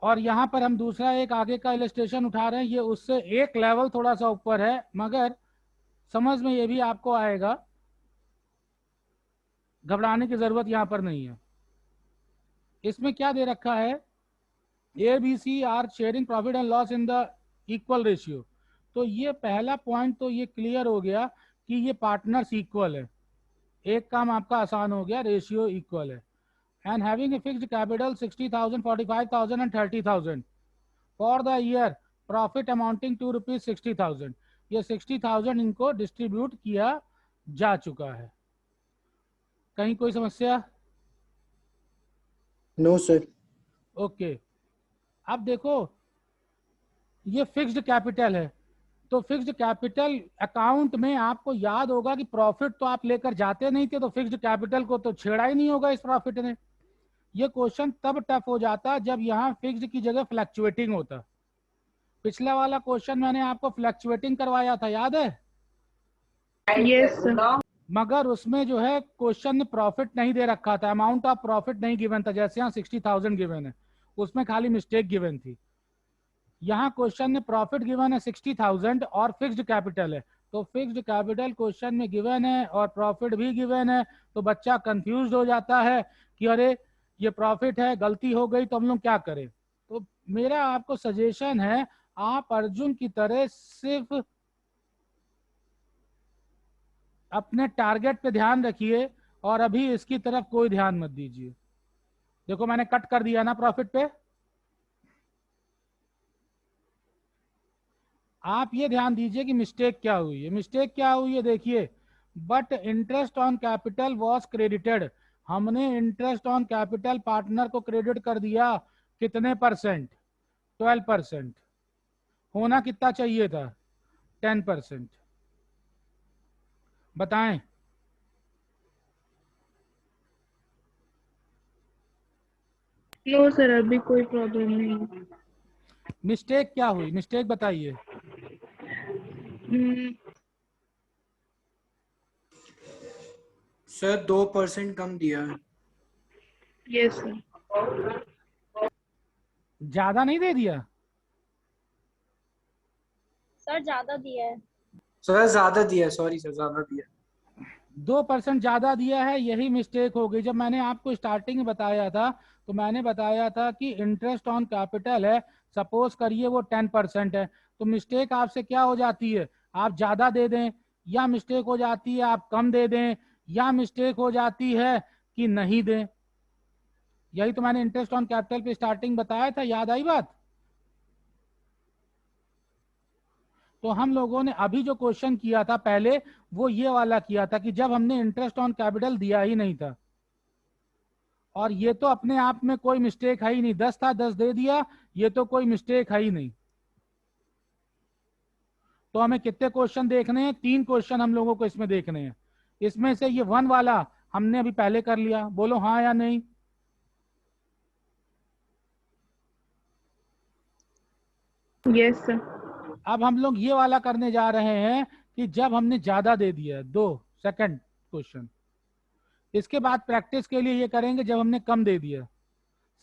और यहाँ पर हम दूसरा एक आगे का इलस्ट्रेशन उठा रहे हैं, ये उससे एक लेवल थोड़ा सा ऊपर है, मगर समझ में ये भी आपको आएगा, घबराने की जरूरत यहाँ पर नहीं है। इसमें क्या दे रखा है, A B C are sharing profit and loss in the equal ratio. तो ये पहला पॉइंट तो ये क्लियर हो गया कि ये पार्टनर्स इक्वल है, एक काम आपका आसान हो गया, रेशियो इक्वल है। And having a fixed capital 60,000, 45,000 and 30,000 for the year, profit amounting to ₹60,000। ये 60,000 इनको डिस्ट्रीब्यूट किया जा चुका है। कहीं कोई समस्या? No sir. ओके, अब देखो ये फिक्स्ड कैपिटल है, तो फिक्स्ड कैपिटल अकाउंट में आपको याद होगा कि प्रॉफिट तो आप लेकर जाते नहीं थे, तो फिक्स्ड कैपिटल को तो छेड़ा ही नहीं होगा इस प्रॉफिट ने। ये क्वेश्चन तब टफ हो जाता जब यहाँ फिक्स्ड की जगह फ्लक्चुएटिंग होता। पिछला वाला क्वेश्चन मैंने आपको फ्लक्चुएटिंग करवाया था, याद है? Yes sir. मगर उसमें जो है क्वेश्चन ने प्रॉफिट नहीं दे रखा था, अमाउंट ऑफ प्रॉफिट नहीं गिवन था, जैसे यहाँ 60,000 गिवन है, उसमें खाली मिस्टेक गिवन थी। यहाँ क्वेश्चन ने प्रॉफिट गिवन है 60,000 और फिक्स्ड कैपिटल है, तो फिक्स्ड कैपिटल क्वेश्चन में गिवन है और प्रॉफिट भी गिवन है, तो बच्चा कंफ्यूज हो जाता है कि अरे ये प्रॉफिट है, गलती हो गई, तो हम लोग क्या करें। तो मेरा आपको सजेशन है, आप अर्जुन की तरह सिर्फ अपने टारगेट पे ध्यान रखिए और अभी इसकी तरफ कोई ध्यान मत दीजिए। देखो मैंने कट कर दिया ना प्रॉफिट पे, आप ये ध्यान दीजिए कि मिस्टेक क्या हुई है। मिस्टेक क्या हुई है देखिए, but interest on capital was credited, हमने इंटरेस्ट ऑन कैपिटल पार्टनर को क्रेडिट कर दिया कितने परसेंट, 12%। होना कितना चाहिए था, 10%। बताएं। नो सर, अभी कोई प्रॉब्लम नहीं। मिस्टेक क्या हुई, मिस्टेक बताइए। सर 2% कम दिया है। Yes sir. ज्यादा नहीं दे दिया? सर ज्यादा दिया है। सर ज्यादा दिया है, सॉरी सर, ज्यादा दिया। 2% ज्यादा दिया है, यही मिस्टेक हो गई। जब मैंने आपको स्टार्टिंग में बताया था, तो मैंने बताया था कि इंटरेस्ट ऑन कैपिटल है, सपोज करिए वो 10% है, तो मिस्टेक आपसे क्या हो जाती है, आप ज्यादा दे दें, या मिस्टेक हो जाती है आप कम दे दें, या मिस्टेक हो जाती है कि नहीं दें। यही तो मैंने इंटरेस्ट ऑन कैपिटल पे स्टार्टिंग बताया था, याद आई बात? तो हम लोगों ने अभी जो क्वेश्चन किया था पहले, वो ये वाला किया था कि जब हमने इंटरेस्ट ऑन कैपिटल दिया ही नहीं था, और ये तो अपने आप में कोई मिस्टेक है ही नहीं, 10 था 10 दे दिया, ये तो कोई मिस्टेक है ही नहीं। तो हमें कितने क्वेश्चन देखने हैं, 3 क्वेश्चन हम लोगों को इसमें देखने हैं। इसमें से ये 1 वाला हमने अभी पहले कर लिया, बोलो हाँ या नहीं। Yes sir. अब हम लोग ये वाला करने जा रहे हैं कि जब हमने ज्यादा दे दिया, 2 सेकंड क्वेश्चन। इसके बाद प्रैक्टिस के लिए ये करेंगे जब हमने कम दे दिया।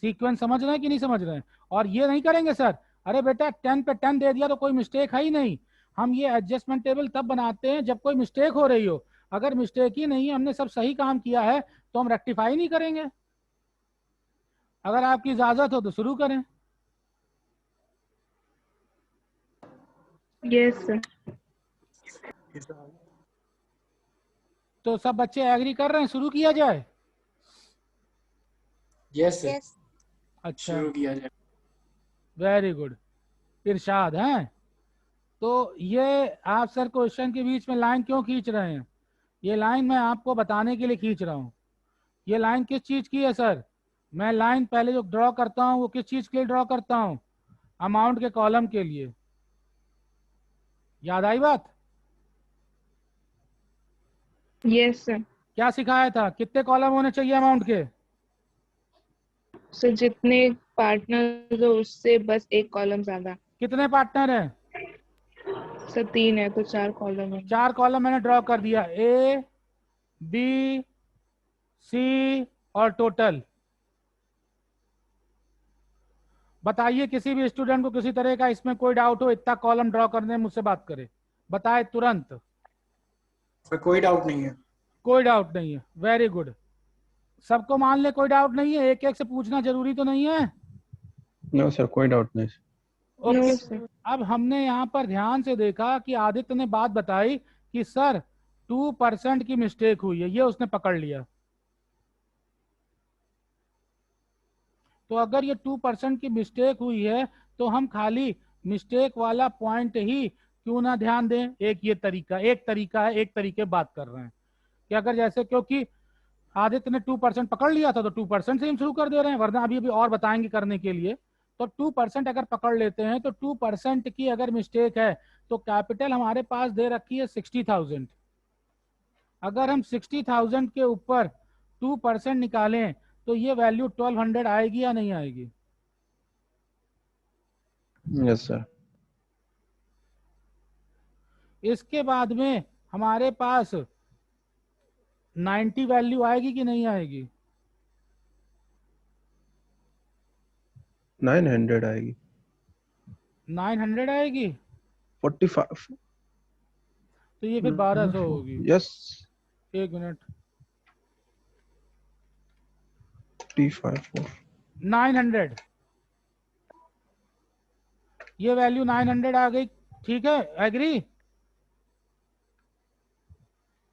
सीक्वेंस समझ रहे हैं कि नहीं समझ रहे हैं? और ये नहीं करेंगे सर, अरे बेटा 10 पे 10 दे दिया तो कोई मिस्टेक है ही नहीं। हम ये एडजस्टमेंट टेबल तब बनाते हैं जब कोई मिस्टेक हो रही हो। अगर मिस्टेक ही नहीं है, हमने सब सही काम किया है, तो हम रेक्टिफाई नहीं करेंगे। अगर आपकी इजाजत हो तो शुरू करें। Yes sir. तो सब बच्चे एग्री कर रहे हैं, शुरू किया जाए? Yes sir, yes. अच्छा, शुरू किया जाए। वेरी गुड, इरशाद है। तो ये आप सर क्वेश्चन के बीच में लाइन क्यों खींच रहे हैं? ये लाइन मैं आपको बताने के लिए खींच रहा हूँ। ये लाइन किस चीज की है सर? मैं लाइन पहले जो ड्रॉ करता हूँ वो किस चीज के लिए ड्रॉ करता हूँ? अमाउंट के कॉलम के लिए। याद आई बात? Yes sir. क्या सिखाया था, कितने कॉलम होने चाहिए अमाउंट के? सर जितने पार्टनर हो उससे बस एक कॉलम ज्यादा। कितने पार्टनर हैं? सर 3 है तो 4 कॉलम है। 4 कॉलम मैंने ड्रॉ कर दिया, ए बी सी और टोटल। बताइए, किसी भी स्टूडेंट को किसी तरह का इसमें कोई डाउट हो, इतना कॉलम ड्रॉ करने में मुझसे बात करे, बताए तुरंत। सर कोई डाउट नहीं है। कोई डाउट नहीं है, वेरी गुड। सबको मान ले कोई डाउट नहीं है, एक एक से पूछना जरूरी तो नहीं है। नो सर, कोई डाउट नहीं। ओके। No sir. अब हमने यहाँ पर ध्यान से देखा कि आदित्य ने बात बताई कि सर 2% की मिस्टेक हुई है, ये उसने पकड़ लिया। तो अगर ये 2% की मिस्टेक हुई है तो हम खाली मिस्टेक वाला पॉइंट ही क्यों ना ध्यान दें। एक ये तरीका, एक तरीका है, एक तरीके बात कर रहे हैं कि अगर जैसे, क्योंकि आदित्य ने 2% पकड़ लिया था तो 2% से हम शुरू कर दे रहे हैं, वरना अभी अभी और बताएंगे करने के लिए। तो 2% अगर पकड़ लेते हैं तो 2% की अगर मिस्टेक है तो कैपिटल हमारे पास दे रखी है 60,000। अगर हम 60,000 के ऊपर 2% निकालें तो ये वैल्यू 1200 आएगी या नहीं आएगी? Yes sir. इसके बाद में हमारे पास 90 वैल्यू आएगी कि नहीं आएगी? 900 आएगी। 900 आएगी। 45। तो ये फिर 1200 होगी। यस। एक मिनट। 45। 900, ये वैल्यू 900 आ गई। ठीक है, एग्री?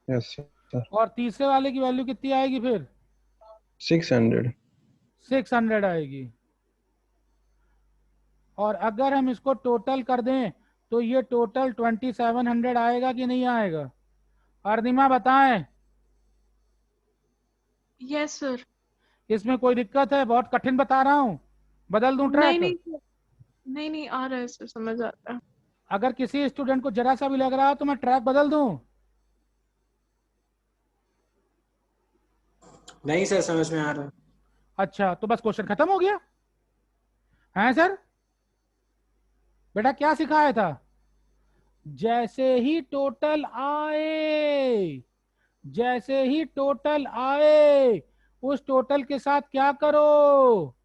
Yes sir. और तीसरे वाले की वैल्यू कितनी आएगी फिर? 600। 600 आएगी। और अगर हम इसको टोटल कर दें तो ये टोटल 2700 आएगा कि नहीं आएगा? अर्निमा बताएं। Yes sir. इसमें कोई दिक्कत है? बहुत कठिन बता रहा हूं, बदल दूं ट्रैक? नहीं आ रहा है सर, समझ आता है। अगर किसी स्टूडेंट को जरा सा भी लग रहा हो तो मैं ट्रैक बदल दूं? नहीं सर, समझ में आ रहा है। अच्छा, तो बस क्वेश्चन खत्म हो गया है सर? बेटा क्या सिखाया था? जैसे ही टोटल आए, जैसे ही टोटल आए उस टोटल के साथ क्या करो?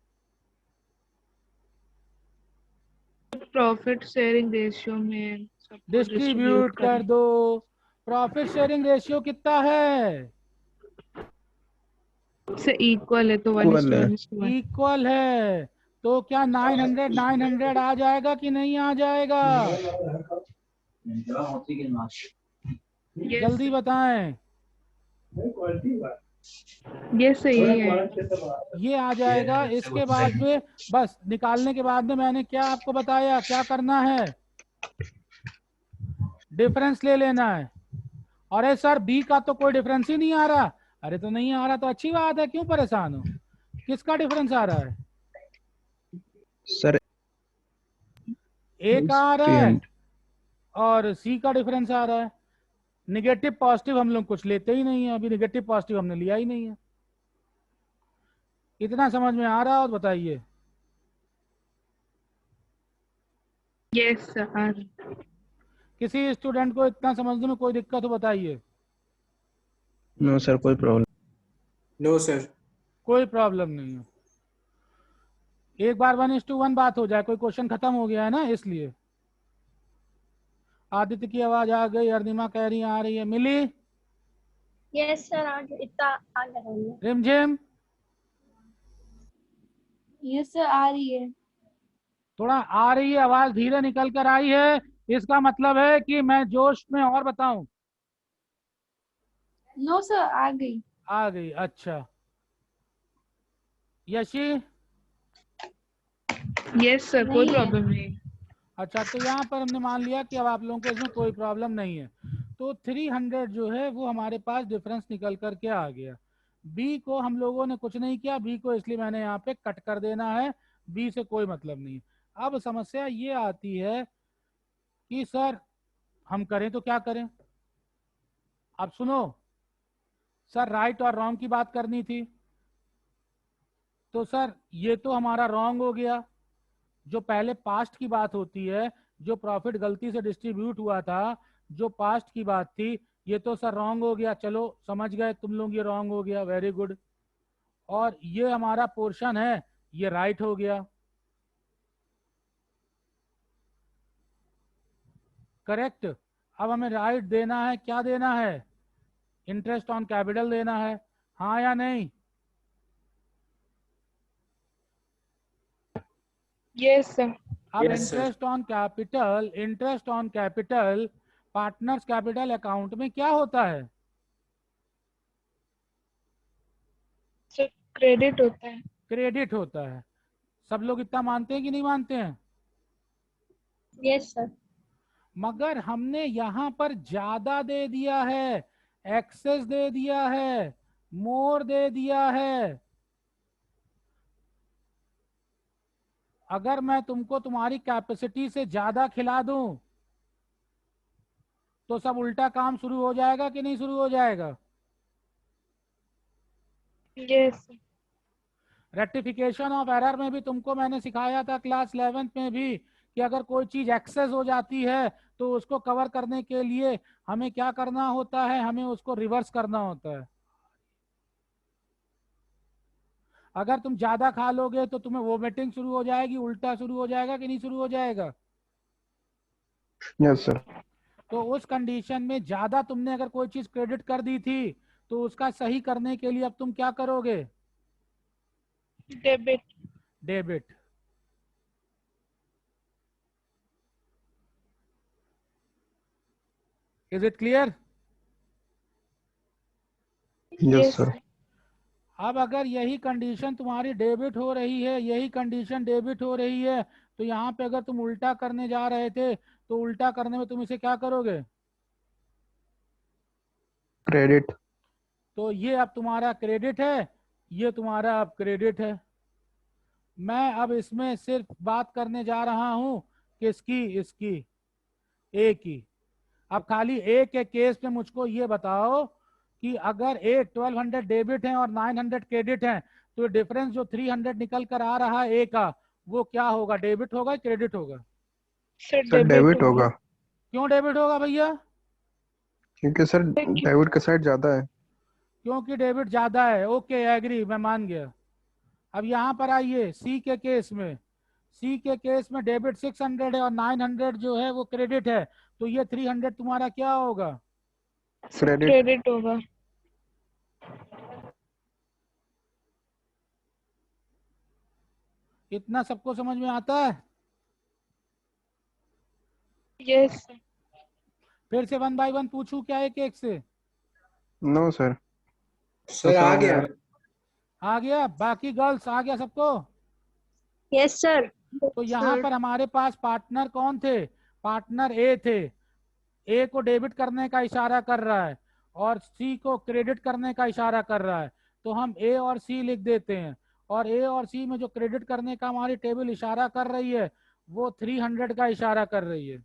प्रॉफिट शेयरिंग रेशियो में सबको डिस्ट्रीब्यूट कर दो। प्रॉफिट शेयरिंग रेशियो कितना है? से इक्वल है तो Equal है। 1:1:1। इक्वल है। तो क्या 900 आ जाएगा कि नहीं आ जाएगा? जल्दी बताएं। ये सही है। ये आ जाएगा। इसके बाद में बस निकालने के बाद में मैंने क्या आपको बताया, क्या करना है? डिफरेंस ले लेना है। अरे सर बी का तो कोई डिफरेंस ही नहीं आ रहा। अरे तो नहीं आ रहा तो अच्छी बात है, क्यों परेशान हो? किसका डिफरेंस आ रहा है? सर ए का आ रहा है 300। और सी का डिफरेंस आ रहा है। निगेटिव पॉजिटिव हम लोग कुछ लेते ही नहीं है, अभी निगेटिव पॉजिटिव हमने लिया ही नहीं है। इतना समझ में आ रहा है? और बताइए। Yes sir. किसी स्टूडेंट को इतना समझने में कोई दिक्कत हो बताइए। नो सर, कोई प्रॉब्लम। No sir. कोई प्रॉब्लम नहीं है। एक बार 1:1 बात हो जाए, कोई क्वेश्चन खत्म हो गया है ना, इसलिए। आदित्य की आवाज आ गई, अर्निमा कह रही आ रही है, मिली? यस सर, आज इतना आ रहा है। रिमझिम? यस सर, आ रही है। थोड़ा आ रही है, आवाज धीरे निकल कर आई है, इसका मतलब है कि मैं जोश में और बताऊं? नो सर, आ गई। आ गई, अच्छा। यशी? यस सर, कोई नहीं है। प्रॉब्लम नहीं। अच्छा, तो यहाँ पर हमने मान लिया कि अब आप लोगों को इसमें कोई प्रॉब्लम नहीं है। तो 300 जो है वो हमारे पास डिफरेंस निकल करके आ गया। बी को हम लोगों ने कुछ नहीं किया, बी को इसलिए मैंने यहाँ पे कट कर देना है, बी से कोई मतलब नहीं। अब समस्या ये आती है कि सर हम करें तो क्या करें? अब सुनो सर, राइट और रॉन्ग की बात करनी थी। तो सर ये तो हमारा रॉन्ग हो गया। जो पहले पास्ट की बात होती है, जो प्रॉफिट गलती से डिस्ट्रीब्यूट हुआ था, जो पास्ट की बात थी, ये तो सर रॉन्ग हो गया। चलो समझ गए तुम लोग, ये रॉन्ग हो गया, वेरी गुड। और ये हमारा पोर्शन है, ये राइट हो गया। करेक्ट। अब हमें राइट देना है, क्या देना है, इंटरेस्ट ऑन कैपिटल देना है, हाँ या नहीं? Yes, sir. अब Yes, sir. Interest on capital partners capital account में क्या होता है? Sir, credit होता है. क्रेडिट होता है। सब लोग इतना मानते हैं कि नहीं मानते हैं? Yes sir. मगर हमने यहाँ पर ज्यादा दे दिया है, एक्सेस दे दिया है, मोर दे दिया है। अगर मैं तुमको तुम्हारी कैपेसिटी से ज्यादा खिला दूं तो सब उल्टा काम शुरू हो जाएगा कि नहीं शुरू हो जाएगा? Yes, sir. Rectification of error में भी तुमको मैंने सिखाया था क्लास 11th में भी कि अगर कोई चीज एक्सेस हो जाती है तो उसको कवर करने के लिए हमें क्या करना होता है, हमें उसको रिवर्स करना होता है। अगर तुम ज्यादा खा लोगे तो तुम्हें वोमिटिंग शुरू हो जाएगी, उल्टा शुरू हो जाएगा कि नहीं शुरू हो जाएगा? Yes sir. तो उस कंडीशन में ज्यादा तुमने अगर कोई चीज क्रेडिट कर दी थी तो उसका सही करने के लिए अब तुम क्या करोगे? Debit. Debit. Is it clear? Yes sir. अब अगर यही कंडीशन तुम्हारी डेबिट हो रही है, यही कंडीशन डेबिट हो रही है, तो यहाँ पे अगर तुम उल्टा करने जा रहे थे तो उल्टा करने में तुम इसे क्या करोगे? क्रेडिट। तो ये अब तुम्हारा क्रेडिट है, ये तुम्हारा अब क्रेडिट है। मैं अब इसमें सिर्फ बात करने जा रहा हूं किसकी, इसकी ए की। अब खाली ए के केस में मुझको ये बताओ कि अगर ए 1200 डेबिट है और 900 क्रेडिट है तो डिफरेंस जो 300 निकल कर आ रहा है ए का, वो क्या होगा, डेबिट होगा क्रेडिट होगा? Sir, सर डेबिट होगा. होगा, क्यों डेबिट होगा भैया? क्योंकि सर डेबिट का साइड ज्यादा है। क्योंकि डेबिट ज्यादा है। ओके एग्री, मैं मान गया। अब यहाँ पर आइए सी के केस में। सी के केस में डेबिट 600 है और 900 जो है वो क्रेडिट है, तो ये 300 तुम्हारा क्या होगा? क्रेडिट। Credit होगा. इतना सबको समझ में आता है? Yes, sir. फिर से 1 बाय 1 पूछूं क्या एक एक से? No sir. सर आ समझ में गया। आ गया? बाकी गर्ल्स आ गया सबको? Yes sir. तो यहाँ Sir. पर हमारे पास पार्टनर कौन थे? पार्टनर ए थे। ए को डेबिट करने का इशारा कर रहा है और सी को क्रेडिट करने का इशारा कर रहा है, तो हम ए और सी लिख देते हैं। और ए और सी में जो क्रेडिट करने का हमारी टेबल इशारा कर रही है वो 300 का इशारा कर रही है।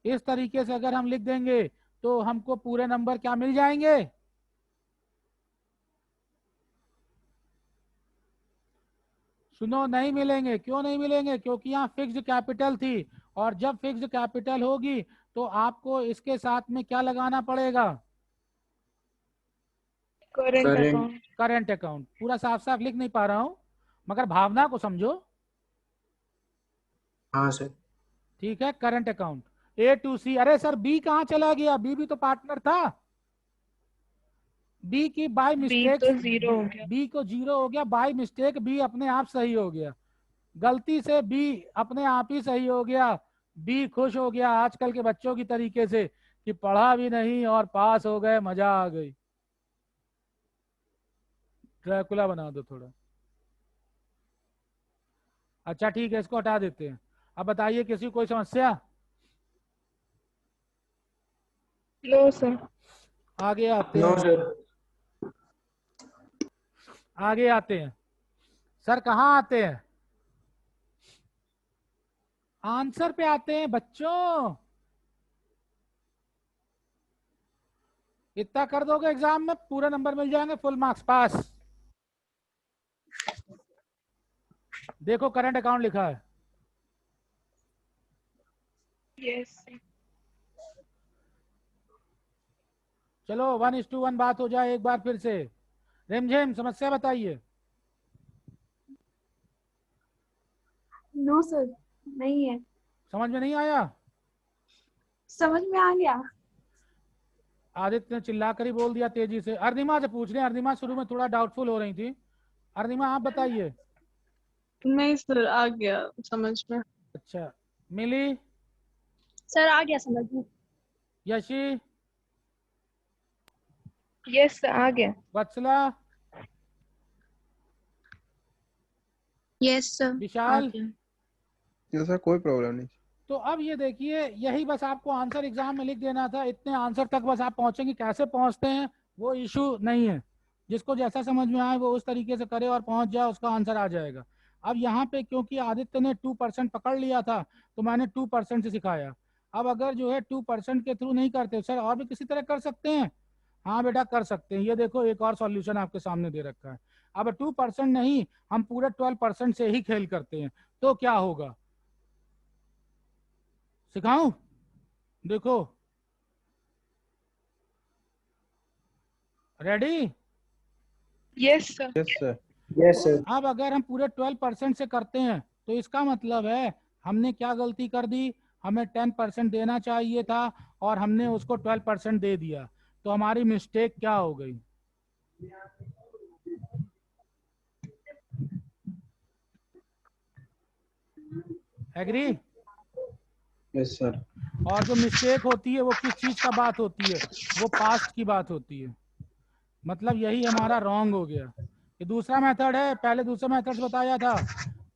इस तरीके से अगर हम लिख देंगे तो हमको पूरे नंबर क्या मिल जाएंगे? सुनो, नहीं मिलेंगे। क्यों नहीं मिलेंगे? क्योंकि यहाँ फिक्स्ड कैपिटल थी, और जब फिक्स्ड कैपिटल होगी तो आपको इसके साथ में क्या लगाना पड़ेगा? Current Current. account. Current account. पूरा साफ साफ लिख नहीं पा रहा हूं मगर भावना को समझो। हाँ सर। ठीक है, करंट अकाउंट ए टू सी। अरे सर बी कहाँ चला गया? बी भी तो पार्टनर था। बी की बाय B मिस्टेक, तो 0 हो गया. बी को 0 हो गया बाय मिस्टेक, बी अपने आप सही हो गया। गलती से बी अपने आप ही सही हो गया। बी खुश हो गया आजकल के बच्चों की तरीके से कि पढ़ा भी नहीं और पास हो गए, मजा आ गई। ड्रैकुला बना दो थोड़ा। अच्छा ठीक है, इसको हटा देते हैं। अब बताइए किसी को कोई समस्या? No, sir. आगे आते नो हैं, सर। आगे आते हैं। सर कहाँ आते हैं? आंसर पे आते हैं बच्चों। इतना कर दोगे एग्जाम में पूरा नंबर मिल जाएंगे, फुल मार्क्स पास। देखो करंट अकाउंट लिखा है। Yes, sir. चलो 1:1 बात हो जाए एक बार फिर से। रिमझिम समस्या बताइए। नो सर, नहीं है। समझ में नहीं आया? समझ में आ गया। आदित्य ने चिल्ला कर ही बोल दिया तेजी से। अर्निमा से पूछ रहे हैं। अर्निमा शुरू में थोड़ा डाउटफुल हो रही थी। अर्निमा आप बताइए। नहीं सर, आ गया समझ में। अच्छा, मिली, सर आ गया समझ में। यशी, यस सर, आ गया। वत्सला, यस सर, विशाल। ये सर कोई प्रॉब्लम नहीं। तो अब ये देखिए, यही बस आपको आंसर एग्जाम में लिख देना था। इतने आंसर तक बस आप पहुंचेंगे। कैसे पहुंचते हैं वो इशू नहीं है। जिसको जैसा समझ में आए वो उस तरीके से करे और पहुंच जाए, उसका आंसर आ जाएगा। अब यहाँ पे क्योंकि आदित्य ने 2% पकड़ लिया था तो मैंने 2% से सिखाया। अब अगर जो है 2% के थ्रू नहीं करते सर, और भी किसी तरह कर सकते हैं। हाँ बेटा कर सकते हैं। ये देखो एक और सॉल्यूशन आपके सामने दे रखा है। अब 2% नहीं, हम पूरे 12% से ही खेल करते हैं तो क्या होगा, सिखाऊं? देखो, ready? Yes sir. Yes sir. Yes sir. अब अगर हम पूरे 12% से करते हैं तो इसका मतलब है हमने क्या गलती कर दी, हमें 10% देना चाहिए था और हमने उसको 12% दे दिया। तो हमारी मिस्टेक क्या हो गई? एग्री? Yes sir. और जो मिस्टेक होती है वो किस चीज का बात होती है? वो पास्ट की बात होती है। मतलब यही हमारा रॉन्ग हो गया। ये दूसरा मेथड है, पहले दूसरा मेथड बताया था,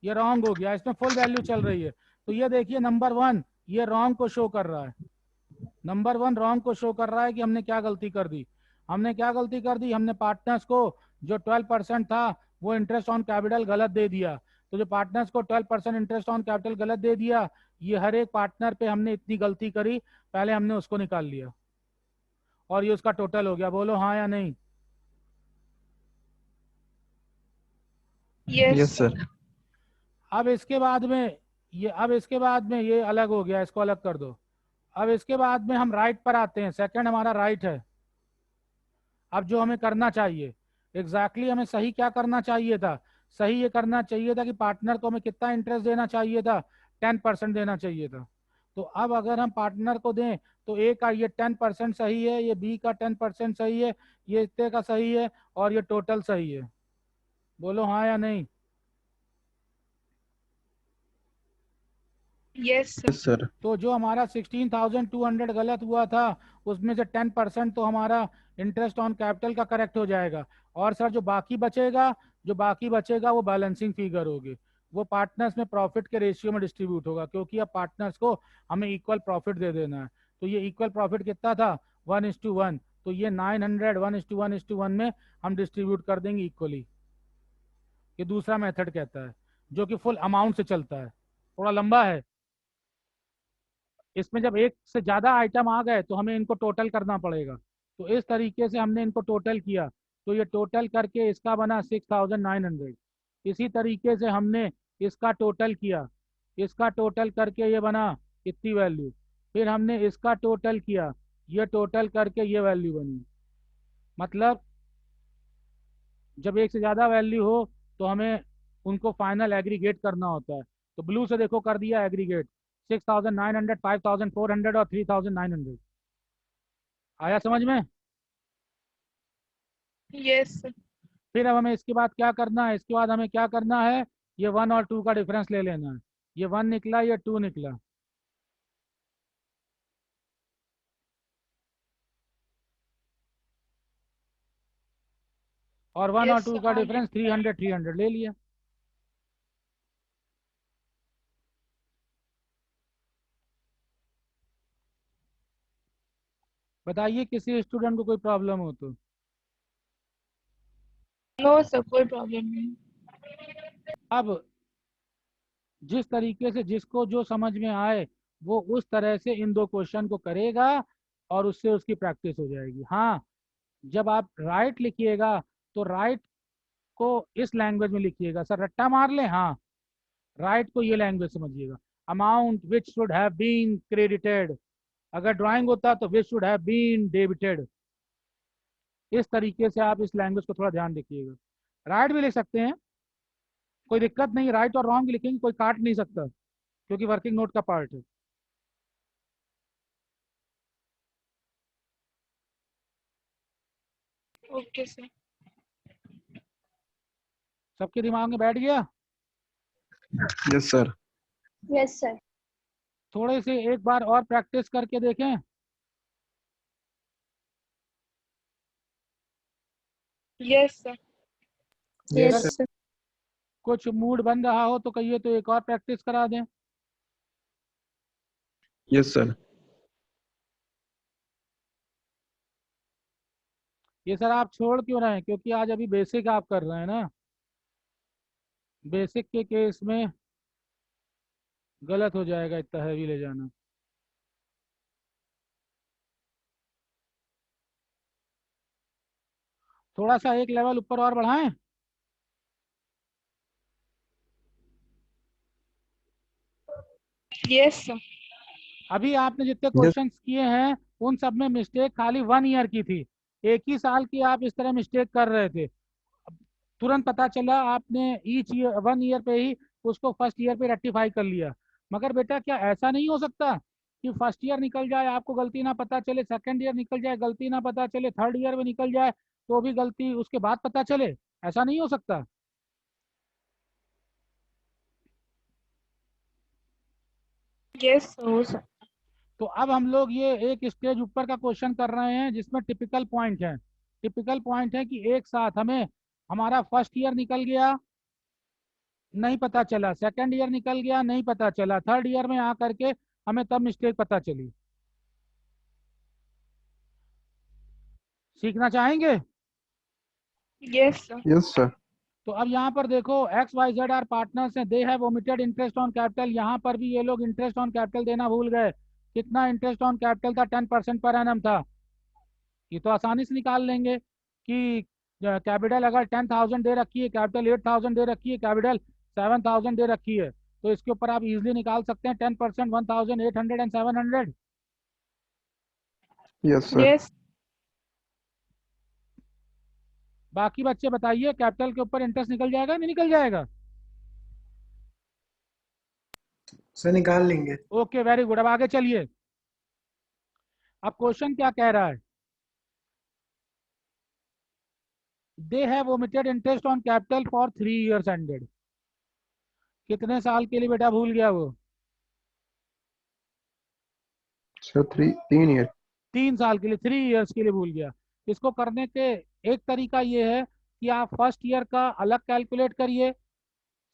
ये रॉन्ग हो गया। इसमें फुल वैल्यू चल रही है। तो ये देखिए नंबर 1 ये रॉन्ग को शो कर रहा है। नंबर 1 रॉन्ग को शो कर रहा है कि हमने क्या गलती कर दी। हमने क्या गलती कर दी? हमने पार्टनर्स को जो 12% था वो इंटरेस्ट ऑन कैपिटल गलत दे दिया। तो जो पार्टनर्स को 12% इंटरेस्ट ऑन कैपिटल गलत दे दिया, ये हर एक पार्टनर पे हमने इतनी गलती करी, पहले हमने उसको निकाल लिया और ये उसका टोटल हो गया। बोलो हाँ या नहीं? Yes sir. अब इसके बाद में ये अलग हो गया, इसको अलग कर दो। अब इसके बाद में हम राइट पर आते हैं। सेकंड हमारा राइट है। अब जो हमें करना चाहिए एग्जैक्टली हमें सही क्या करना चाहिए था? सही ये करना चाहिए था कि पार्टनर को हमें कितना इंटरेस्ट देना चाहिए था? 10% देना चाहिए था। तो अब अगर हम पार्टनर को दें तो ए का ये 10% सही है, ये बी का 10% सही है, ये इतने का सही है और ये टोटल सही है। बोलो हाँ या नहीं? Yes sir. तो जो हमारा 16,200 गलत हुआ था उसमें से 10% तो हमारा इंटरेस्ट ऑन कैपिटल का करेक्ट हो जाएगा। और सर जो बाकी बचेगा वो बैलेंसिंग फिगर होगी। वो पार्टनर्स में प्रॉफिट के रेशियो में डिस्ट्रीब्यूट होगा, क्योंकि अब पार्टनर्स को हमें इक्वल प्रॉफिट दे देना है। तो ये इक्वल प्रॉफिट कितना था? 1:1। तो ये 900 1:1 में हम डिस्ट्रीब्यूट कर देंगे इक्वली। ये दूसरा मेथड कहता है, जो कि फुल अमाउंट से चलता है। थोड़ा लंबा है। इसमें जब एक से ज्यादा आइटम आ गए तो हमें इनको टोटल करना पड़ेगा। तो इस तरीके से हमने इनको टोटल किया तो ये टोटल करके इसका बना 6,900। इसी तरीके से हमने इसका टोटल किया, इसका टोटल करके ये बना इतनी वैल्यू। फिर हमने इसका टोटल किया, ये टोटल करके ये वैल्यू बनी। मतलब जब एक से ज्यादा वैल्यू हो तो हमें उनको फाइनल एग्रीगेट करना होता है। तो ब्लू से देखो कर दिया एग्रीगेट, 6,900, 5,400 और 3,900। आया समझ में? यस। फिर अब हमें इसके बाद क्या करना है? इसके बाद हमें क्या करना है? ये 1 और 2 का डिफरेंस ले लेना है। ये 1 निकला, ये 2 निकला। और 1 और 2 का डिफरेंस 300 300 ले लिया। बताइए किसी स्टूडेंट को कोई प्रॉब्लम हो तो? नो सर, कोई प्रॉब्लम नहीं। अब जिस तरीके से जिसको जो समझ में आए वो उस तरह से इन दो क्वेश्चन को करेगा और उससे उसकी प्रैक्टिस हो जाएगी। हाँ, जब आप राइट लिखिएगा तो राइट को इस लैंग्वेज में लिखिएगा। सर रट्टा मार ले? हाँ, राइट को ये लैंग्वेज समझिएगा। Amount which should have been credited, अगर ड्राइंग होता तो which should have been debited. इस तरीके से आप इस लैंग्वेज को थोड़ा ध्यान रखिएगा। राइट भी लिख सकते हैं, कोई दिक्कत नहीं। राइट और रॉन्ग लिखेंगे, कोई काट नहीं सकता, क्योंकि वर्किंग नोट का पार्ट है। Okay sir. सबके दिमाग में बैठ गया? Yes sir. Yes sir. थोड़े से एक बार और प्रैक्टिस करके देखें। Yes sir. Yes, yes sir. Sir. कुछ मूड बन रहा हो तो कहिए तो एक और प्रैक्टिस करा दें। Yes sir. ये सर आप छोड़ क्यों रहे हैं? क्योंकि आज अभी बेसिक आप कर रहे हैं ना, बेसिक के केस में गलत हो जाएगा इतना हैवी ले जाना। थोड़ा सा एक लेवल ऊपर और बढ़ाएं। Yes sir. अभी आपने जितने यस क्वेश्चंस किए हैं उन सब में मिस्टेक खाली 1 ईयर की थी। एक ही साल की आप इस तरह मिस्टेक कर रहे थे। तुरंत पता चला आपने ईच ईयर 1 ईयर पे ही उसको फर्स्ट ईयर पे रेक्टिफाई कर लिया। मगर बेटा क्या ऐसा नहीं हो सकता कि फर्स्ट ईयर निकल जाए आपको गलती ना पता चले, सेकंड ईयर निकल जाए गलती ना पता चले, थर्ड ईयर में निकल जाए तो भी गलती उसके बाद पता चले? ऐसा नहीं हो सकता। यस सर, हो सर। तो अब हम लोग ये एक स्टेज ऊपर का क्वेश्चन कर रहे हैं जिसमें टिपिकल पॉइंट है। टिपिकल पॉइंट है कि एक साथ हमें हमारा फर्स्ट ईयर निकल गया, नहीं पता चला, सेकंड ईयर निकल गया, नहीं पता चला, थर्ड ईयर में आ करके हमें तब मिस्टेक पता चली। सीखना चाहेंगे? Yes sir. Yes sir. तो अब यहाँ पर देखो X Y Z are partners हैं, they have omitted interest on capital. यहाँ पर भी ये लोग इंटरेस्ट ऑन कैपिटल देना भूल गए। कितना इंटरेस्ट ऑन कैपिटल था? 10% पर एनम था। ये तो आसानी से निकाल लेंगे कि कैपिटल अगर 10,000 दे रखी है, कैपिटल 8,000 दे रखी है, कैपिटल 7,000 दे रखी है, तो इसके ऊपर आप इजीली निकाल सकते हैं 10%, 1,800 एंड 700। Yes sir. यस। बाकी बच्चे बताइए कैपिटल के ऊपर इंटरेस्ट निकल जाएगा नहीं निकल जाएगा? सर निकाल लेंगे। Okay very good. अब आगे चलिए। अब क्वेश्चन क्या कह रहा है? दे have omitted interest on capital for 3 years ended. कितने साल के लिए बेटा भूल गया वो? Sir 3 year. 3 साल के लिए, 3 years के लिए भूल गया। इसको करने के एक तरीका ये है कि आप फर्स्ट ईयर का अलग कैलकुलेट करिए,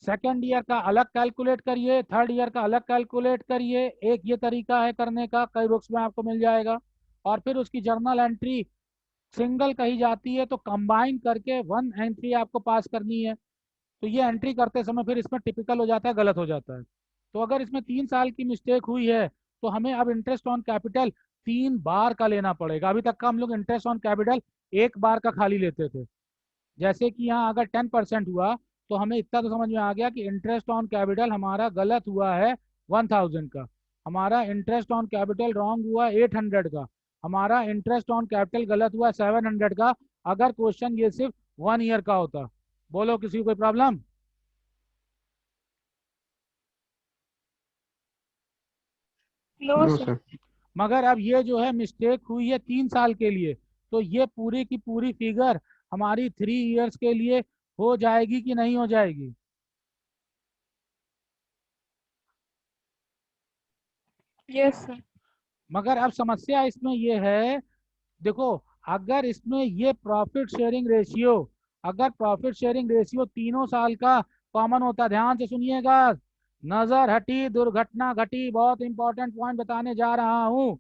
सेकंड ईयर का अलग कैलकुलेट करिए, थर्ड ईयर का अलग कैलकुलेट करिए। एक ये तरीका है करने का, कई बुक्स में आपको मिल जाएगा। और फिर उसकी जर्नल एंट्री सिंगल कही जाती है, तो कंबाइन करके 1 एंट्री आपको पास करनी है। तो ये एंट्री करते समय फिर इसमें टिपिकल हो जाता है, गलत हो जाता है। तो अगर इसमें 3 साल की मिस्टेक हुई है तो हमें अब इंटरेस्ट ऑन कैपिटल 3 बार का लेना पड़ेगा। अभी तक का हम लोग इंटरेस्ट ऑन कैपिटल 1 बार का खाली लेते थे। जैसे कि यहाँ अगर 10% हुआ तो हमें इतना तो समझ में आ गया कि इंटरेस्ट ऑन कैपिटल हमारा गलत हुआ है 1,000 का, हमारा इंटरेस्ट ऑन कैपिटल रॉन्ग हुआ 800 का, हमारा इंटरेस्ट ऑन कैपिटल गलत हुआ 700 का। अगर क्वेश्चन ये सिर्फ 1 ईयर का होता। बोलो किसी को कोई problem? No no sir. Sir. मगर अब ये जो है मिस्टेक हुई है 3 साल के लिए, तो ये पूरी की पूरी फिगर हमारी 3 years के लिए हो जाएगी कि नहीं हो जाएगी? Yes sir. मगर अब समस्या इसमें ये है, देखो अगर इसमें ये प्रॉफिट शेयरिंग रेशियो, अगर प्रॉफिट शेयरिंग रेशियो 3 साल का कॉमन होता, ध्यान से सुनिएगा, नजर हटी दुर्घटना घटी, बहुत इंपॉर्टेंट पॉइंट बताने जा रहा हूं।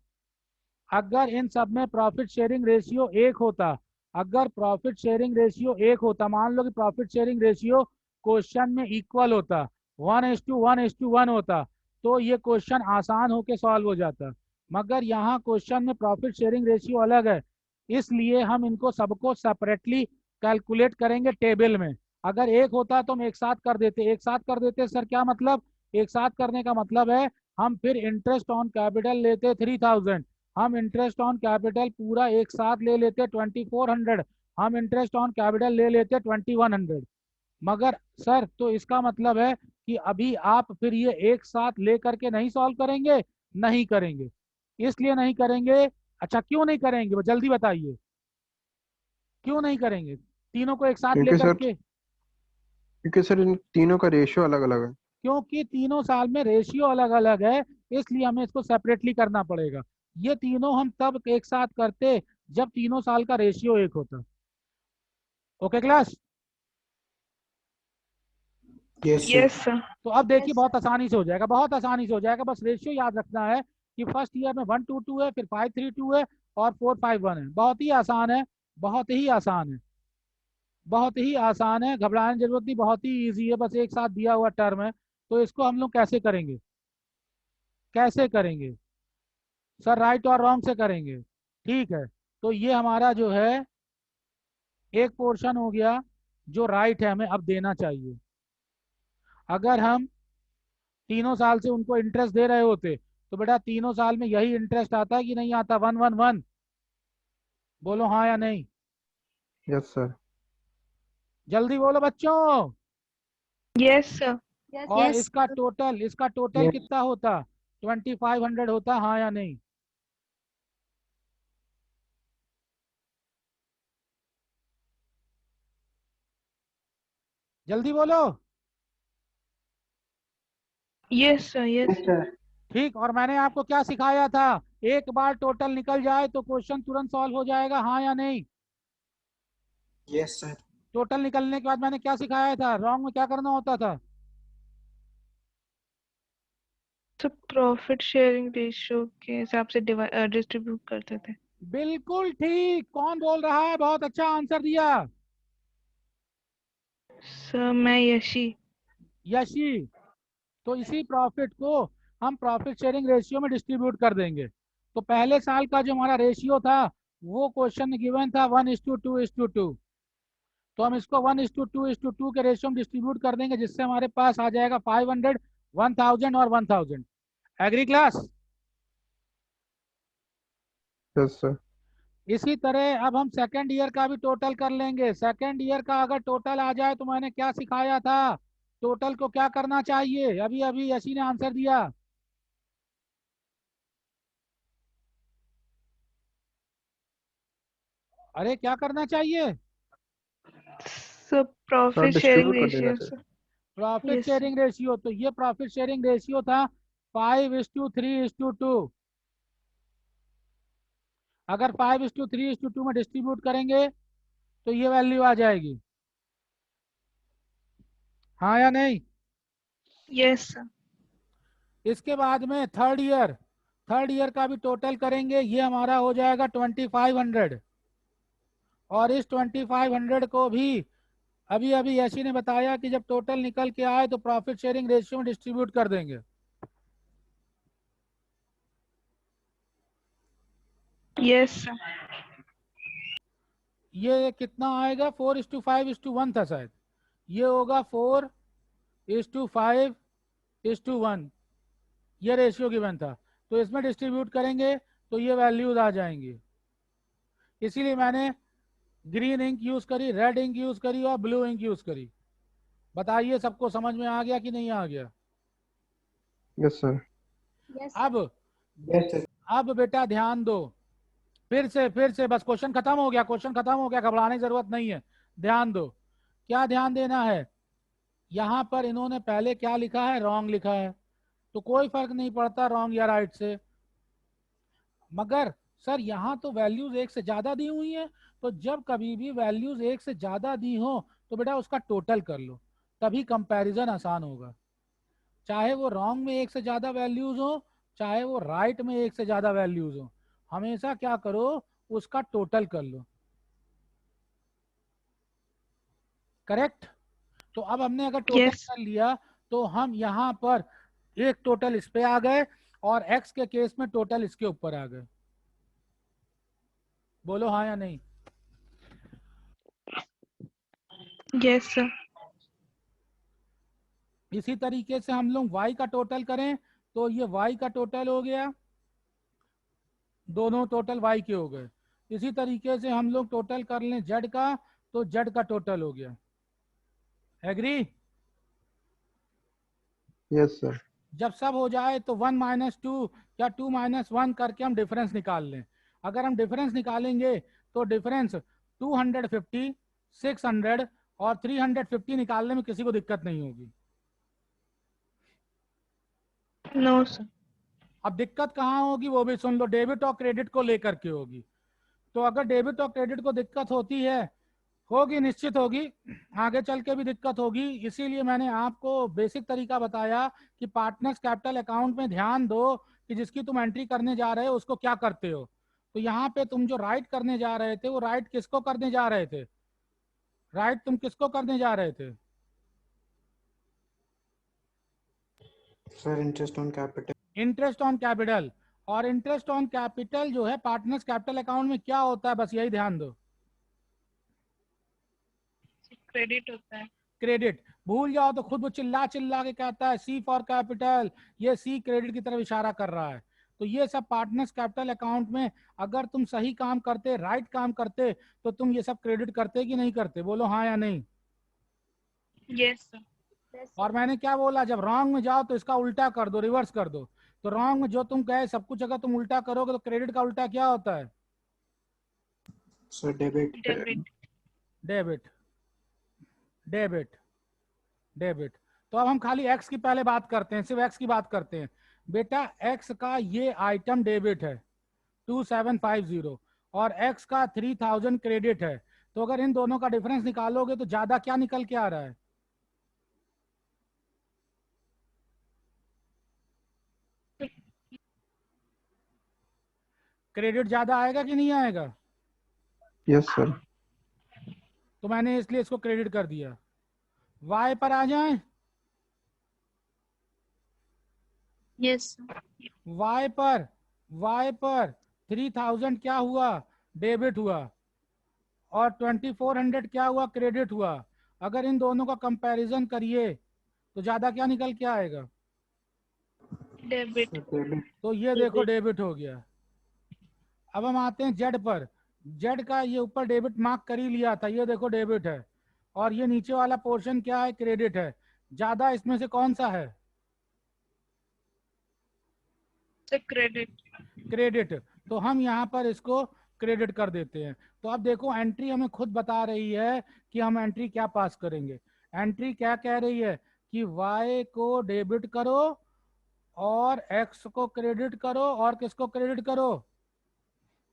अगर इन सब में प्रॉफिट शेयरिंग रेशियो 1 होता, अगर प्रॉफिट शेयरिंग रेशियो 1 होता, मान लो कि प्रॉफिट शेयरिंग रेशियो क्वेश्चन में इक्वल होता, 1:1:1 होता, तो ये क्वेश्चन आसान होके सॉल्व हो जाता। मगर यहाँ क्वेश्चन में प्रॉफिट शेयरिंग रेशियो अलग है, इसलिए हम इनको सबको सेपरेटली कैलकुलेट करेंगे टेबल में। अगर 1 होता तो हम एक साथ कर देते, एक साथ कर देते सर क्या मतलब? एक साथ करने का मतलब है हम फिर इंटरेस्ट ऑन कैपिटल लेते 3,000, हम इंटरेस्ट ऑन कैपिटल पूरा एक साथ ले लेते 2,400, हम इंटरेस्ट ऑन कैपिटल ले लेते 2,100। मगर सर तो इसका मतलब है कि अभी आप फिर ये एक साथ ले करके नहीं सॉल्व करेंगे? नहीं करेंगे। इसलिए नहीं करेंगे। अच्छा क्यों नहीं करेंगे वो जल्दी बताइए। क्यों नहीं करेंगे? तीनों को एक साथ क्योंकि लेकर सर के, क्योंकि सर इन तीनों का रेशियो अलग अलग है। क्योंकि तीनों साल में रेशियो अलग अलग है, इसलिए हमें इसको सेपरेटली करना पड़ेगा। ये तीनों हम तब एक साथ करते जब तीनों साल का रेशियो एक होता। Okay class? Yes sir. Yes sir. तो अब देखिए Yes, बहुत आसानी से हो जाएगा, बहुत आसानी से हो जाएगा। बस रेशियो याद रखना है कि फर्स्ट ईयर में 122 है, फिर 532 है और 451 है। बहुत ही आसान है, बहुत ही आसान है, बहुत ही आसान है, घबराने की जरूरत नहीं, बहुत ही इजी है, बस एक साथ दिया हुआ टर्म है। तो इसको हम लोग कैसे करेंगे, कैसे करेंगे सर? राइट और रॉन्ग से करेंगे। ठीक है, तो ये हमारा जो है एक पोर्शन हो गया जो राइट है, हमें अब देना चाहिए। अगर हम तीनों साल से उनको इंटरेस्ट दे रहे होते तो बेटा तीनों साल में यही इंटरेस्ट आता है कि नहीं आता? 111, बोलो हाँ या नहीं, यस सर। जल्दी बोलो बच्चों। Yes sir. yes, और yes, इसका टोटल Yes. कितना होता? 2500 होता, हाँ या नहीं? जल्दी बोलो। Yes sir. Yes yes. Sir. ठीक, और मैंने आपको क्या सिखाया था? एक बार टोटल निकल जाए तो क्वेश्चन तुरंत सॉल्व हो जाएगा, हाँ या नहीं? Yes sir. टोटल निकलने के बाद मैंने क्या सिखाया था? रॉन्ग में क्या करना होता था? तो प्रॉफिट शेयरिंग रेशियो के हिसाब से डिस्ट्रीब्यूट करते थे। बिल्कुल ठीक। कौन बोल रहा है? बहुत अच्छा आंसर दिया। सर मैं यशी। यशी। तो इसी प्रॉफिट को हम प्रॉफिट शेयरिंग रेशियो में डिस्ट्रीब्यूट कर देंगे। तो पहले साल का जो हमारा रेशियो था वो क्वेश्चन में गिवन था 1:2:2। तो हम इसको 1:2:2 के रेशियो में डिस्ट्रीब्यूट कर देंगे, जिससे हमारे पास आ जाएगा 500, 1000 और 1000। Agree class? Yes sir. इसी तरह अब हम सेकेंड ईयर का भी टोटल कर लेंगे। सेकेंड ईयर का अगर टोटल आ जाए तो मैंने क्या सिखाया था? टोटल को क्या करना चाहिए? अभी अभी यशी ने आंसर दिया। अरे क्या करना चाहिए? Sir sir profit sharing distribute कर देना रेशियो चाहिए। Sir. Profit yes sir. Sharing ratio. तो ये प्रॉफिट शेयरिंग रेशियो था 5:3:2। अगर 5:3:2 में डिस्ट्रीब्यूट करेंगे तो ये वैल्यू आ जाएगी, हाँ या नहीं? Yes sir. इसके बाद में थर्ड ईयर का भी टोटल करेंगे, ये हमारा हो जाएगा 2500। और इस 2500 को भी अभी अभी यशी ने बताया कि जब टोटल निकल के आए तो प्रॉफिट शेयरिंग रेशियो में डिस्ट्रीब्यूट कर देंगे। Yes sir. ये कितना आएगा? 4:5:1 था शायद। ये होगा 4:5:1, ये रेशियो गिवन था। तो इसमें डिस्ट्रीब्यूट करेंगे तो ये वैल्यूज आ जाएंगी। इसीलिए मैंने ग्रीन इंक यूज करी, रेड इंक यूज करी और ब्लू इंक यूज करी। बताइए सबको समझ में आ गया कि नहीं आ गया? Yes sir. yes, अब यस सर। अब बेटा ध्यान दो, फिर से बस क्वेश्चन खत्म हो गया, क्वेश्चन खत्म हो गया, घबराने की जरूरत नहीं है। ध्यान दो, क्या ध्यान देना है? यहाँ पर इन्होंने पहले क्या लिखा है? रॉन्ग लिखा है। तो कोई फर्क नहीं पड़ता रॉन्ग या राइट से, मगर सर यहाँ तो वैल्यूज एक से ज्यादा दी हुई है। तो जब कभी भी वैल्यूज एक से ज्यादा दी हो तो बेटा उसका टोटल कर लो, तभी कंपैरिजन आसान होगा। चाहे वो रॉन्ग में एक से ज्यादा वैल्यूज हो, चाहे वो राइट में एक से ज्यादा वैल्यूज हो, हमेशा क्या करो? उसका टोटल कर लो। करेक्ट? तो अब हमने अगर टोटल यस। कर लिया तो हम यहाँ पर एक टोटल इस पे आ गए और एक्स के केस में टोटल इसके ऊपर आ गए। बोलो हाँ या नहीं? Yes sir. इसी तरीके से हम लोग y का टोटल करें तो ये y का टोटल हो गया, दोनों टोटल y के हो गए। इसी तरीके से हम लोग टोटल कर लें z का तो z का टोटल हो गया। एग्री? Yes sir. जब सब हो जाए तो 1-2 या 2-1 करके हम डिफरेंस निकाल लें। अगर हम डिफरेंस निकालेंगे तो डिफरेंस 250, 600 और 350 निकालने में किसी को दिक्कत नहीं होगी। No sir. अब दिक्कत कहाँ होगी वो भी सुन लो, डेबिट और क्रेडिट को लेकर के होगी। तो अगर डेबिट और क्रेडिट को दिक्कत होती है, होगी, निश्चित होगी, आगे चल के भी दिक्कत होगी। इसीलिए मैंने आपको बेसिक तरीका बताया कि पार्टनर्स कैपिटल अकाउंट में ध्यान दो कि जिसकी तुम एंट्री करने जा रहे हो उसको क्या करते हो। तो यहाँ पे तुम जो राइट करने जा रहे थे वो राइट किसको करने जा रहे थे? राइट तुम किसको करने जा रहे थे? Sir interest on capital. Interest on capital. और इंटरेस्ट ऑन कैपिटल जो है पार्टनर्स कैपिटल अकाउंट में क्या होता है, बस यही ध्यान दो। क्रेडिट होता है। क्रेडिट। भूल जाओ तो खुद वो चिल्ला चिल्ला के कहता है सी फॉर कैपिटल, ये सी क्रेडिट की तरफ इशारा कर रहा है। तो ये सब पार्टनर्स कैपिटल अकाउंट में अगर तुम सही काम करते, राइट काम करते, तो तुम ये सब क्रेडिट करते कि नहीं करते? बोलो हाँ या नहीं। Yes sir. Yes, और मैंने क्या बोला, जब रॉन्ग में जाओ तो इसका उल्टा कर दो, रिवर्स कर दो। तो रॉन्ग में जो तुम कहे सब कुछ अगर तुम उल्टा करोगे तो क्रेडिट का उल्टा क्या होता है? Sir debit. Debit. Debit. Debit. Debit. तो अब हम खाली एक्स की पहले बात करते हैं, सिर्फ एक्स की बात करते हैं। बेटा एक्स का ये आइटम डेबिट है 2750 और एक्स का 3000 क्रेडिट है। तो अगर इन दोनों का डिफरेंस निकालोगे तो ज्यादा क्या निकल के आ रहा है? क्रेडिट ज्यादा आएगा कि नहीं आएगा? Yes sir. तो मैंने इसलिए इसको क्रेडिट कर दिया। वाई पर आ जाए। यस। वाई पर 3000 क्या हुआ? डेबिट हुआ। और 2400 क्या हुआ? क्रेडिट हुआ। अगर इन दोनों का कंपैरिजन करिए तो ज्यादा क्या निकल के आएगा? डेबिट। तो ये देखो डेबिट हो गया। अब हम आते हैं जेड पर। जेड का ये ऊपर डेबिट मार्क कर ही लिया था, ये देखो डेबिट है। और ये नीचे वाला पोर्शन क्या है? क्रेडिट है। ज्यादा इसमें से कौन सा है? क्रेडिट। क्रेडिट। तो हम यहाँ पर इसको क्रेडिट कर देते हैं। तो अब देखो एंट्री हमें खुद बता रही है कि हम एंट्री क्या पास करेंगे। एंट्री क्या कह रही है कि वाई को डेबिट करो और एक्स को क्रेडिट करो और किसको क्रेडिट करो?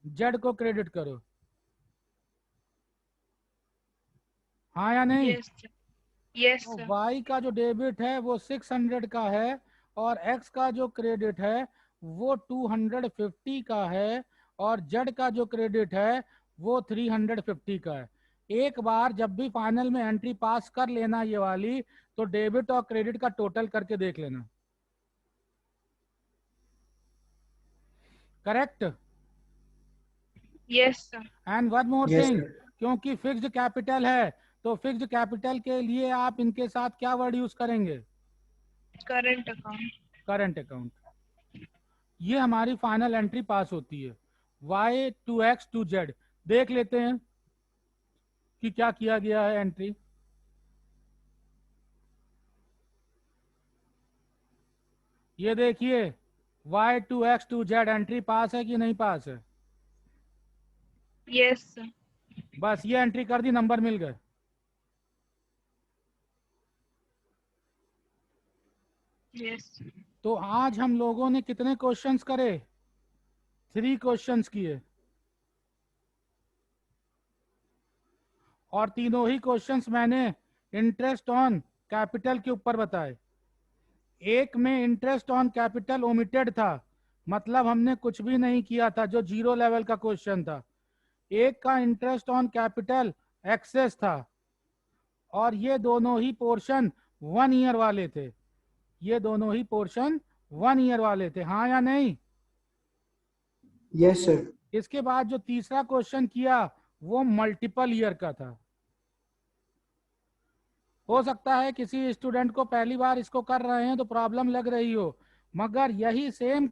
जेड को क्रेडिट करो। हाँ या नहीं? Yes sir. यस तो सर। वाई का जो डेबिट है वो 600 का है और एक्स का जो क्रेडिट है वो 250 का है और जेड का जो क्रेडिट है वो 350 का है। एक बार जब भी फाइनल में एंट्री पास कर लेना ये वाली, तो डेबिट और क्रेडिट का टोटल करके देख लेना। Correct? Yes sir. And one more Yes, thing, sir. क्योंकि फिक्स्ड कैपिटल है तो फिक्स्ड कैपिटल के लिए आप इनके साथ क्या वर्ड यूज करेंगे? Current account. Current account. ये हमारी फाइनल एंट्री पास होती है। y to x to z। देख लेते हैं कि क्या किया गया है एंट्री। ये देखिए y to x to z entry pass है कि नहीं पास है? Yes sir. बस ये एंट्री कर दी, नंबर मिल गए। यस। तो आज हम लोगों ने कितने क्वेश्चंस करे? 3 क्वेश्चंस किए और तीनों ही क्वेश्चंस मैंने इंटरेस्ट ऑन कैपिटल के ऊपर बताए। एक में इंटरेस्ट ऑन कैपिटल ओमिटेड था, मतलब हमने कुछ भी नहीं किया था, जो 0 लेवल का क्वेश्चन था। एक का इंटरेस्ट ऑन कैपिटल एक्सेस था और ये दोनों ही पोर्शन 1 ईयर वाले थे। ये दोनों ही पोर्शन 1 ईयर वाले थे। हाँ या नहीं? Yes, sir. इसके बाद जो तीसरा क्वेश्चन किया वो मल्टीपल ईयर का था। हो सकता है किसी स्टूडेंट को पहली बार इसको कर रहे हैं तो प्रॉब्लम लग रही हो, मगर यही सेम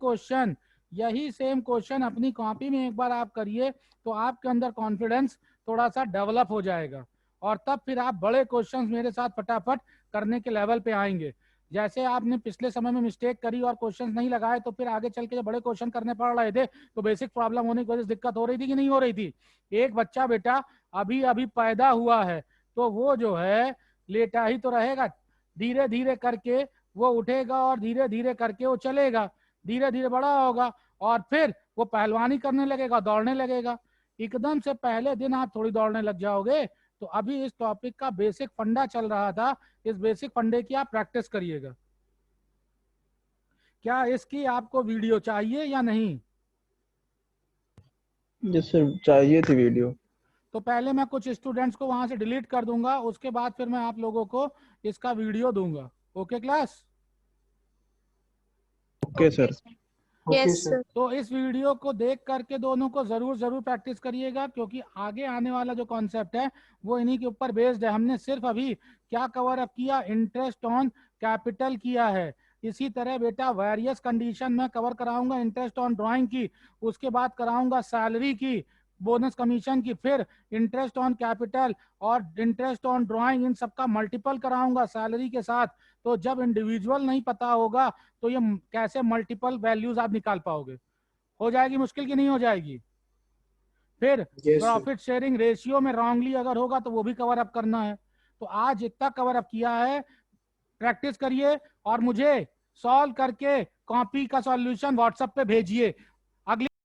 क्वेश्चन अपनी कॉपी में एक बार आप करिए तो आपके अंदर कॉन्फिडेंस थोड़ा सा डेवलप हो जाएगा और तब फिर आप बड़े क्वेश्चंस मेरे साथ फटाफट करने के लेवल पे आएंगे। जैसे आपने पिछले समय में मिस्टेक करी और क्वेश्चंस नहीं लगाए तो फिर आगे चल के जब बड़े क्वेश्चन करने पड़ रहे थे तो बेसिक प्रॉब्लम होने की वजह से दिक्कत हो रही थी कि नहीं हो रही थी? एक बच्चा बेटा अभी अभी पैदा हुआ है, तो वो जो है लेटा ही तो रहेगा। धीरे धीरे करके वो उठेगा और धीरे धीरे करके वो चलेगा, धीरे धीरे बड़ा होगा और फिर वो पहलवानी करने लगेगा, दौड़ने लगेगा। एकदम से पहले दिन आप थोड़ी दौड़ने लग जाओगे। तो अभी इस टॉपिक का बेसिक फंडा चल रहा था, इस बेसिक फंडे की आप प्रैक्टिस करिएगा। क्या इसकी आपको वीडियो चाहिए या नहीं? यस सर, चाहिए थी वीडियो। तो पहले मैं कुछ स्टूडेंट्स को वहां से डिलीट कर दूंगा, उसके बाद फिर मैं आप लोगों को इसका वीडियो दूंगा। Okay class? Okay sir. Okay yes sir. Sir. तो इस वीडियो को देख करके दोनों को जरूर प्रैक्टिस करिएगा, क्योंकि आगे आने वाला जो कॉन्सेप्ट है वो इन्हीं के ऊपर बेस्ड है। हमने सिर्फ अभी क्या कवर अप किया, इंटरेस्ट ऑन कैपिटल किया है। इसी तरह बेटा वेरियस कंडीशन में कवर कराऊंगा इंटरेस्ट ऑन ड्राइंग की, उसके बाद कराऊंगा सैलरी की, बोनस कमीशन की, फिर इंटरेस्ट ऑन कैपिटल और इंटरेस्ट ऑन ड्राइंग, इन सबका मल्टीपल कराऊंगा सैलरी के साथ। तो जब इंडिविजुअल नहीं पता होगा तो ये कैसे मल्टीपल वैल्यूज आप निकाल पाओगे? हो जाएगी मुश्किल की नहीं हो जाएगी? फिर yes sir. Profit sharing ratio में रॉन्गली अगर होगा तो वो भी कवर अप करना है। तो आज इतना कवर अप किया है, प्रैक्टिस करिए और मुझे सॉल्व करके कॉपी का सॉल्यूशन व्हाट्सएप पे भेजिए।